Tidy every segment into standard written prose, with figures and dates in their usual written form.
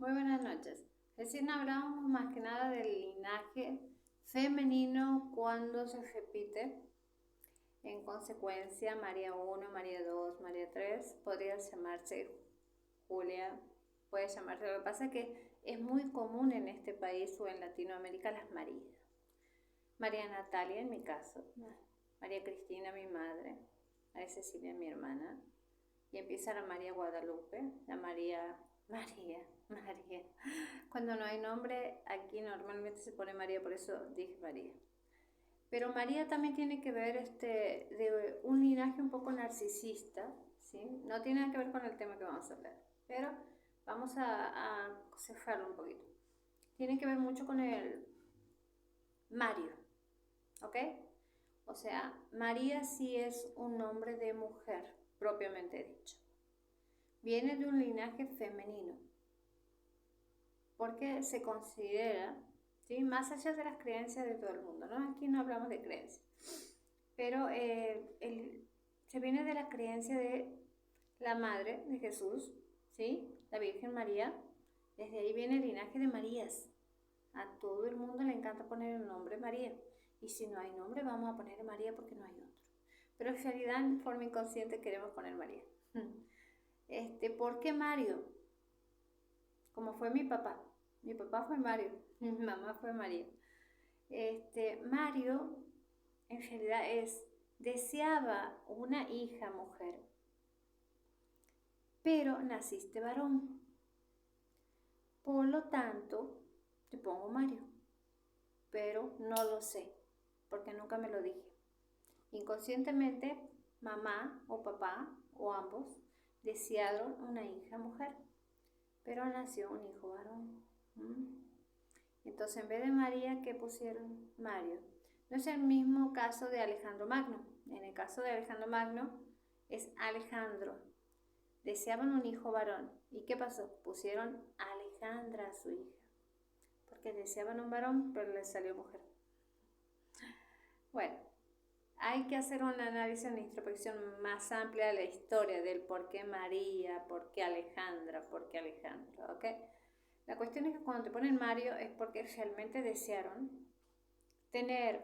Muy buenas noches. Recién hablamos más que nada del linaje femenino cuando se repite. En consecuencia, María 1, María 2, María 3 podría llamarse Julia, puede llamarse. Lo que pasa es que es muy común en este país o en Latinoamérica las Marías. María Natalia en mi caso, María Cristina mi madre, María Cecilia mi hermana, y empieza la María Guadalupe, la María. Cuando no hay nombre, aquí normalmente se pone María, por eso dije María. Pero María también tiene que ver de un linaje un poco narcisista, ¿sí? No tiene nada que ver con el tema que vamos a hablar, pero vamos a cejarlo un poquito. Tiene que ver mucho con el Mario, ¿ok? O sea, María sí es un nombre de mujer, propiamente dicho. Viene de un linaje femenino, porque se considera, ¿sí? Más allá de las creencias de todo el mundo, ¿no? Aquí no hablamos de creencias, pero se viene de la creencia de la madre de Jesús, ¿sí? La Virgen María. Desde ahí viene el linaje de Marías. A todo el mundo le encanta poner el nombre María, y si no hay nombre vamos a poner María porque no hay otro, pero en realidad en forma inconsciente queremos poner María. ¿Por qué Mario? Como fue mi papá. Mi papá fue Mario, mi mamá fue María. Mario en realidad deseaba una hija mujer, pero naciste varón. Por lo tanto, te pongo Mario, pero no lo sé, porque nunca me lo dije. Inconscientemente, mamá o papá o ambos desearon una hija mujer, pero nació un hijo varón. Entonces, en vez de María, ¿qué pusieron? Mario. No es el mismo caso de Alejandro Magno. En el caso de Alejandro Magno es Alejandro. Deseaban un hijo varón. ¿Y qué pasó? Pusieron Alejandra a su hija, porque deseaban un varón, pero le salió mujer. Bueno, hay que hacer un análisis, una introspección más amplia de la historia del por qué María, por qué Alejandra, por qué Alejandro, ¿ok? La cuestión es que cuando te ponen Mario es porque realmente desearon tener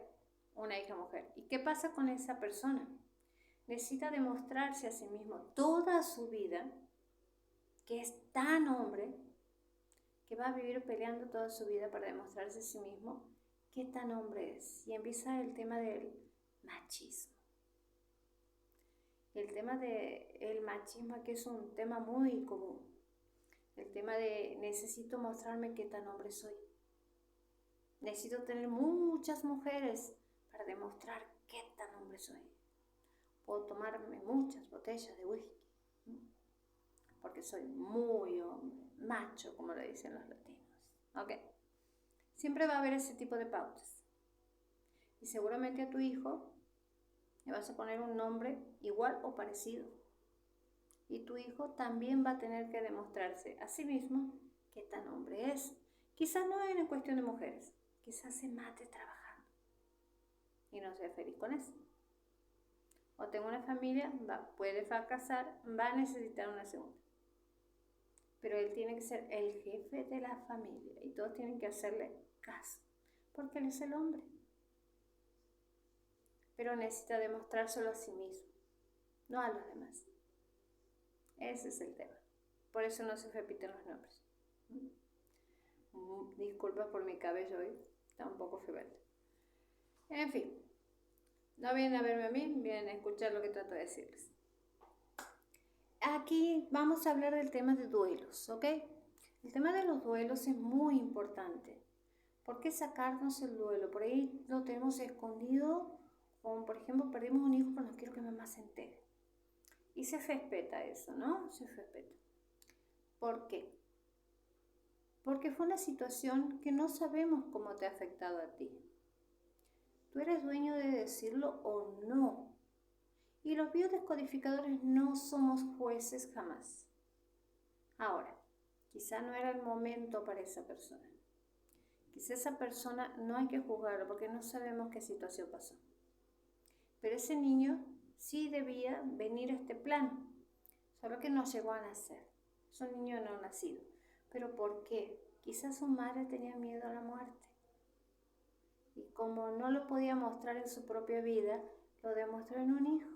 una hija mujer. ¿Y qué pasa con esa persona? Necesita demostrarse a sí mismo toda su vida que es tan hombre que va a vivir peleando toda su vida para demostrarse a sí mismo qué tan hombre es. Y empieza el tema del machismo. El tema del machismo, que es un tema muy común. El tema de necesito mostrarme qué tan hombre soy. Necesito tener muchas mujeres para demostrar qué tan hombre soy. Puedo tomarme muchas botellas de whisky, porque soy muy macho, como le dicen los latinos. ¿Ok? Siempre va a haber ese tipo de pautas. Y seguramente a tu hijo le vas a poner un nombre igual o parecido. Y tu hijo también va a tener que demostrarse a sí mismo qué tan hombre es. Quizás no es una cuestión de mujeres, quizás se mate trabajando y no sea feliz con eso. O tenga una familia, puede fracasar, va a necesitar una segunda. Pero él tiene que ser el jefe de la familia y todos tienen que hacerle caso, porque él es el hombre. Pero necesita demostrárselo a sí mismo, no a los demás. Ese es el tema. Por eso no se repiten los nombres. Disculpa por mi cabello hoy, está un poco febril. En fin, no vienen a verme a mí, vienen a escuchar lo que trato de decirles. Aquí vamos a hablar del tema de duelos, ¿ok? El tema de los duelos es muy importante. ¿Por qué sacarnos el duelo? Por ahí lo tenemos escondido, como por ejemplo perdimos un hijo, pero no quiero que mamá se entere. Y se respeta eso, ¿no? Se respeta. ¿Por qué? Porque fue una situación que no sabemos cómo te ha afectado a ti. Tú eres dueño de decirlo o no. Y los biodescodificadores no somos jueces jamás. Ahora, quizá no era el momento para esa persona. Quizá esa persona no hay que juzgarlo porque no sabemos qué situación pasó. Pero ese niño sí debía venir a este plano, solo que no llegó a nacer. Es un niño no nacido. ¿Pero por qué? Quizás su madre tenía miedo a la muerte. Y como no lo podía mostrar en su propia vida, lo demostró en un hijo.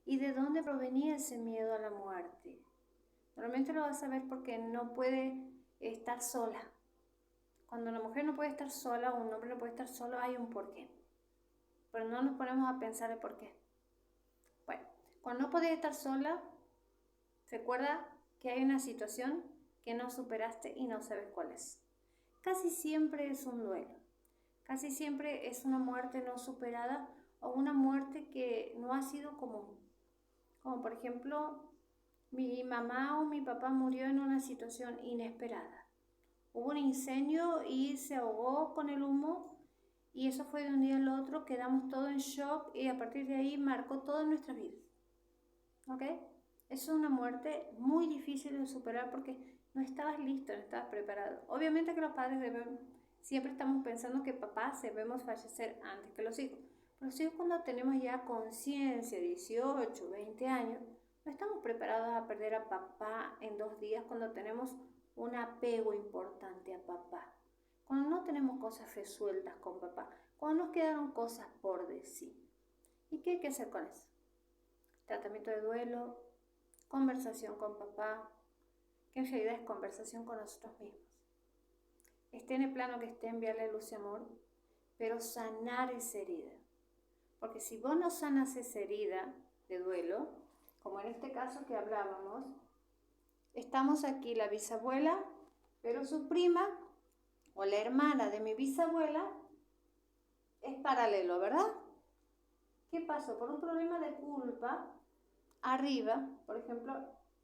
¿Y de dónde provenía ese miedo a la muerte? Normalmente lo vas a ver porque no puede estar sola. Cuando una mujer no puede estar sola o un hombre no puede estar solo, hay un porqué. Pero no nos ponemos a pensar el porqué. Bueno, cuando no podía estar sola, recuerda que hay una situación que no superaste y no sabes cuál es. Casi siempre es un duelo. Casi siempre es una muerte no superada o una muerte que no ha sido común. Como por ejemplo, mi mamá o mi papá murió en una situación inesperada. Hubo un incendio y se ahogó con el humo y eso fue de un día al otro, quedamos todos en shock y a partir de ahí marcó toda nuestra vida. ¿Ok? Eso es una muerte muy difícil de superar porque no estabas listo, no estabas preparado. Obviamente que los padres siempre estamos pensando que papás debemos fallecer antes que los hijos. Pero los hijos cuando tenemos ya conciencia, 18, 20 años, no estamos preparados a perder a papá en 2 días cuando tenemos un apego importante a papá. Cuando no tenemos cosas resueltas con papá, cuando nos quedaron cosas por decir. ¿Y qué hay que hacer con eso? Tratamiento de duelo, conversación con papá, que en realidad es conversación con nosotros mismos. Esté en el plano que esté, enviarle luz y amor, pero sanar esa herida. Porque si vos no sanas esa herida de duelo, como en este caso que hablábamos, estamos aquí la bisabuela, pero su prima o la hermana de mi bisabuela es paralelo, ¿verdad? ¿Qué pasó? Por un problema de culpa, arriba, por ejemplo,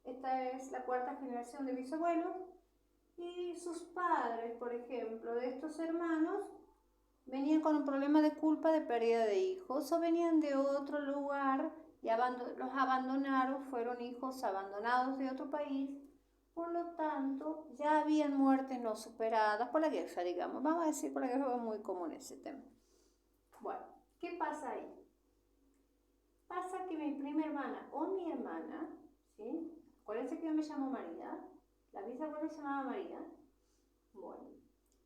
esta es la 4ª generación de bisabuelos, y sus padres, por ejemplo, de estos hermanos, venían con un problema de culpa de pérdida de hijos o venían de otro lugar y los abandonaron, fueron hijos abandonados de otro país. Por lo tanto, ya habían muertes no superadas por la guerra, digamos. Vamos a decir por la guerra, es muy común ese tema. Bueno, ¿qué pasa ahí? Pasa que mi prima hermana o mi hermana, ¿sí? Acuérdense que yo me llamo María, la bisabuela se llamaba María. Bueno,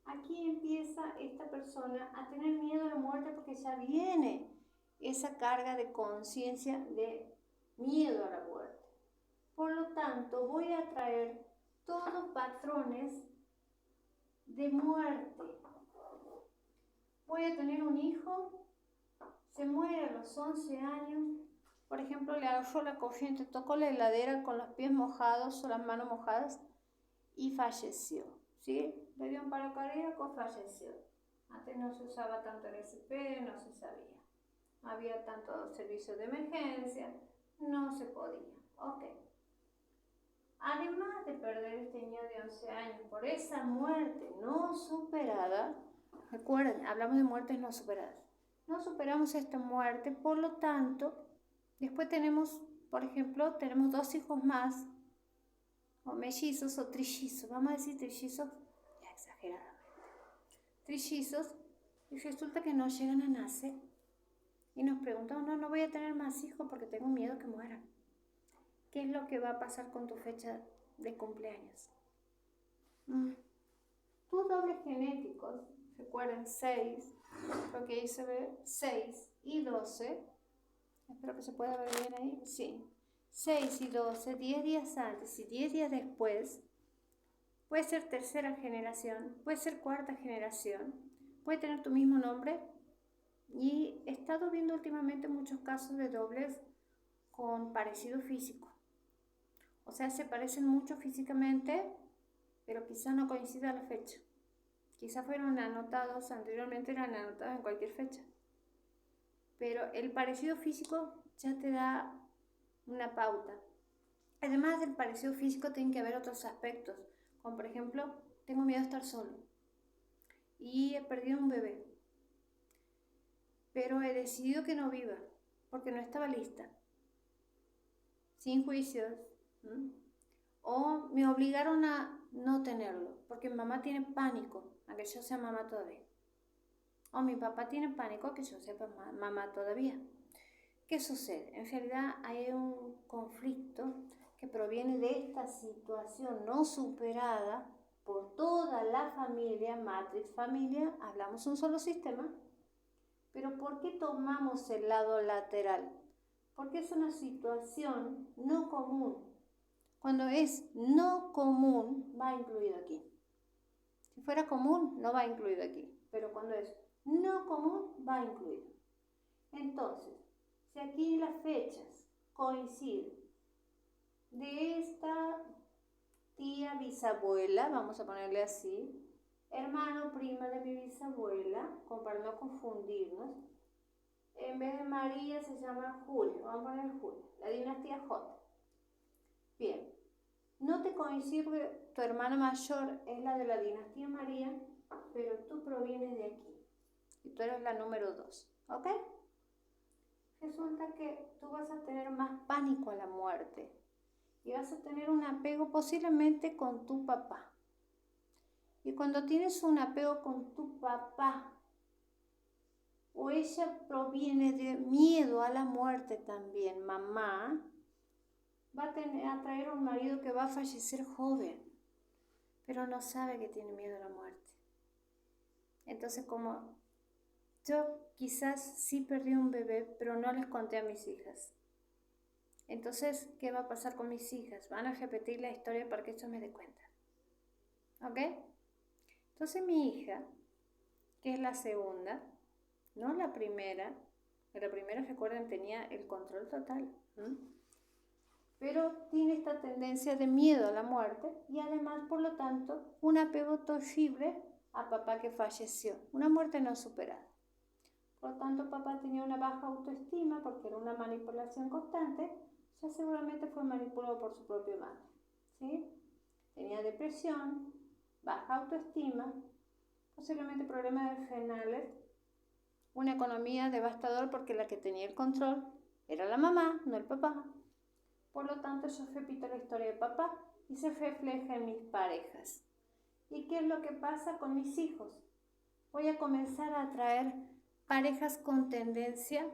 aquí empieza esta persona a tener miedo a la muerte porque ya viene esa carga de conciencia de miedo a la muerte. Por lo tanto, voy a traer todos patrones de muerte. Voy a tener un hijo, se muere a los 11 años, por ejemplo, le agarró la corriente, tocó la heladera con los pies mojados o las manos mojadas y falleció, ¿sí? Le dio un paro cardíaco, falleció. Antes no se usaba tanto el SP, no se sabía. Había tanto servicios de emergencia, no se podía. Ok. Además de perder este niño de 11 años por esa muerte no superada, recuerden, hablamos de muertes no superadas. No superamos esta muerte, por lo tanto, después tenemos, por ejemplo, tenemos 2 hijos más, o mellizos o trillizos, vamos a decir trillizos, ya exageradamente, trillizos, y resulta que no llegan a nacer. Y nos preguntamos, no voy a tener más hijos porque tengo miedo que mueran. ¿Qué es lo que va a pasar con tu fecha de cumpleaños? Tus dobles genéticos, recuerden 6, lo que hice ver, 6 y 12, espero que se pueda ver bien ahí, sí, 6 y 12, 10 días antes y 10 días después, puede ser 3ª generación, puede ser 4ª generación, puede tener tu mismo nombre, y he estado viendo últimamente muchos casos de dobles con parecido físico. O sea, se parecen mucho físicamente, pero quizás no coincida la fecha. Quizás fueron anotados anteriormente, eran anotados en cualquier fecha. Pero el parecido físico ya te da una pauta. Además del parecido físico, tienen que haber otros aspectos, como por ejemplo, tengo miedo de estar solo y he perdido un bebé, pero he decidido que no viva porque no estaba lista, sin juicios, o me obligaron a no tenerlo porque mi mamá tiene pánico a que yo sea mamá todavía, o mi papá tiene pánico a que yo sea mamá todavía. ¿Qué sucede? En realidad hay un conflicto que proviene de esta situación no superada por toda la familia, matrix familia, hablamos un solo sistema, pero ¿por qué tomamos el lado lateral? Porque es una situación no común. Cuando es no común, va incluido aquí. Si fuera común, no va incluido aquí, pero cuando es no común, va incluido. Entonces, si aquí las fechas coinciden de esta tía bisabuela, vamos a ponerle así, hermano, prima de mi bisabuela, para no confundirnos, en vez de María se llama Julia, vamos a poner Julia, la dinastía J. Bien, no te coincide, tu hermana mayor es la de la dinastía María, pero tú provienes de aquí y tú eres la número 2, ¿ok? Resulta que tú vas a tener más pánico a la muerte y vas a tener un apego posiblemente con tu papá. Y cuando tienes un apego con tu papá, o ella proviene de miedo a la muerte también, mamá, va a traer un marido que va a fallecer joven, pero no sabe que tiene miedo a la muerte. Entonces, como yo quizás sí perdí un bebé, pero no les conté a mis hijas. Entonces, ¿qué va a pasar con mis hijas? Van a repetir la historia para que esto me dé cuenta. ¿Ok? Entonces mi hija, que es la segunda, no la primera recuerden, tenía el control total, pero tiene esta tendencia de miedo a la muerte y además, por lo tanto, un apego terrible a papá que falleció, una muerte no superada. Por lo tanto, papá tenía una baja autoestima porque era una manipulación constante, ya seguramente fue manipulado por su propia madre, ¿sí? Tenía depresión, baja autoestima, posiblemente problemas renales, una economía devastadora porque la que tenía el control era la mamá, no el papá. Por lo tanto, yo repito la historia de papá y se refleja en mis parejas. ¿Y qué es lo que pasa con mis hijos? Voy a comenzar a atraer parejas con tendencia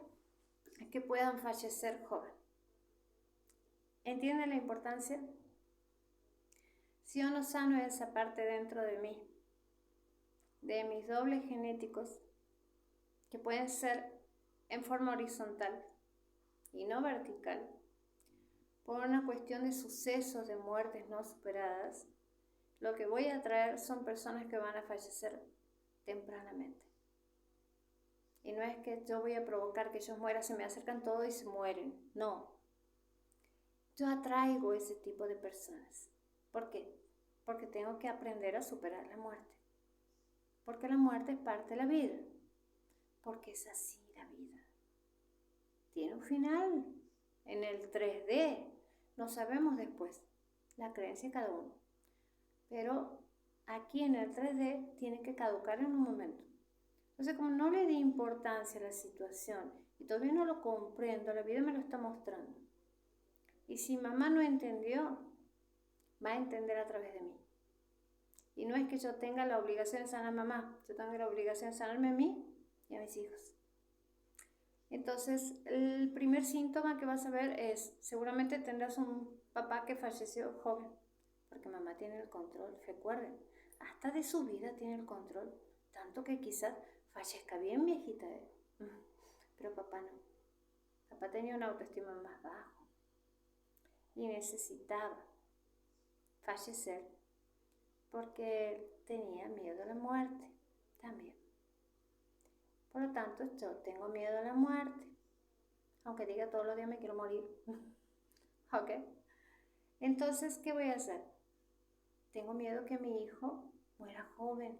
a que puedan fallecer joven. ¿Entienden la importancia? Si yo no sano esa parte dentro de mí, de mis dobles genéticos, que pueden ser en forma horizontal y no vertical, por una cuestión de sucesos, de muertes no superadas, lo que voy a traer son personas que van a fallecer tempranamente. Y no es que yo voy a provocar que ellos mueran, se me acercan todos y se mueren. No. Yo atraigo ese tipo de personas. ¿Por qué? Porque tengo que aprender a superar la muerte. Porque la muerte es parte de la vida. Porque es así la vida. Tiene un final. En el 3D. No sabemos después. La creencia de cada uno. Pero aquí en el 3D tiene que caducar en un momento. Entonces, como no le di importancia a la situación y todavía no lo comprendo, la vida me lo está mostrando. Y si mamá no entendió, va a entender a través de mí. Y no es que yo tenga la obligación de sanar a mamá, yo tengo la obligación de sanarme a mí y a mis hijos. Entonces, el primer síntoma que vas a ver es, seguramente tendrás un papá que falleció joven, porque mamá tiene el control, recuerden, hasta de su vida tiene el control, tanto que quizás fallezca bien viejita, pero papá no. Papá tenía una autoestima más bajo y necesitaba fallecer porque tenía miedo a la muerte también. Por lo tanto, yo tengo miedo a la muerte, aunque diga todos los días me quiero morir. ¿Ok? Entonces, ¿qué voy a hacer? Tengo miedo que mi hijo muera joven.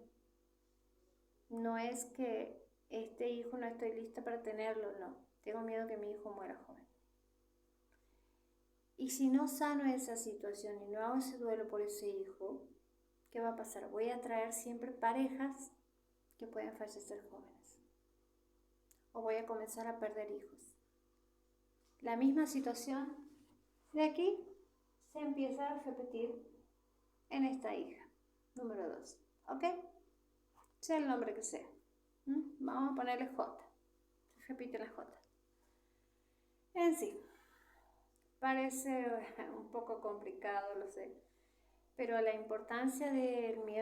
No es que este hijo no estoy lista para tenerlo, no. Tengo miedo que mi hijo muera joven. Y si no sano esa situación y no hago ese duelo por ese hijo, ¿qué va a pasar? Voy a traer siempre parejas que pueden fallecer jóvenes. O voy a comenzar a perder hijos. La misma situación de aquí se empieza a repetir en esta hija, número 2. ¿Ok? Sea el nombre que sea. Vamos a ponerle J. Se repite la J. En sí, parece un poco complicado, lo sé, pero la importancia del miedo